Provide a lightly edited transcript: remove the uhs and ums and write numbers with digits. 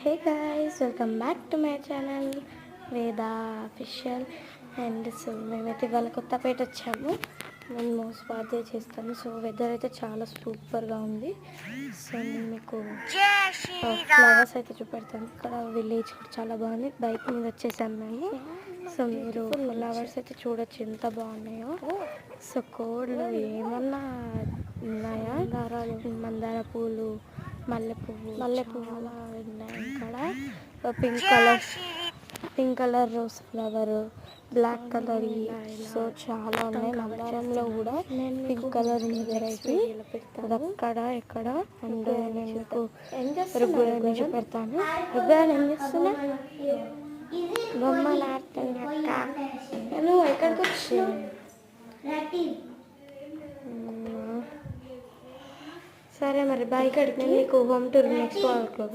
Hey guys, welcome back to my channel Veda official. And so మేమైతే ఇవాళ కొత్తపేట వచ్చాము. మేము స్వాతి చేస్తాము. సో వెదర్ అయితే చాలా సూపర్గా ఉంది. సో నేను మీకు ఫ్లవర్స్ అయితే చూపెడతాను. ఇక్కడ విలేజ్ కూడా చాలా బాగుంది. బైక్ మీద వచ్చేసాము మేము. సో మీరు ఫ్లవర్స్ అయితే చూడొచ్చు ఎంత బాగున్నాయో. సో కోడ్లు ఏమన్నా ఉన్నాయా? మందార పూలు, మల్లె పువ్వు అలా ఉన్నాయి. ఇక్కడ pink colour rose flower, black colour. So చాలా ఉన్నాయి. మందారంలో కూడా పింక్ కలర్ ఉంది వెరైటీ. అది అక్కడ ఎక్కడ. అండ్ నేను మీకు రుబ్బుని చూపెడతాను. రుబ్బాను ఏం చేస్తున్నా? బొమ్మలు ఆడుతున్నా. నువ్వు ఎక్కడికి వచ్చి? సరే మరి బాయ్. నేను నీకు హోమ్ టూర్ నెక్స్ట్ వారంలో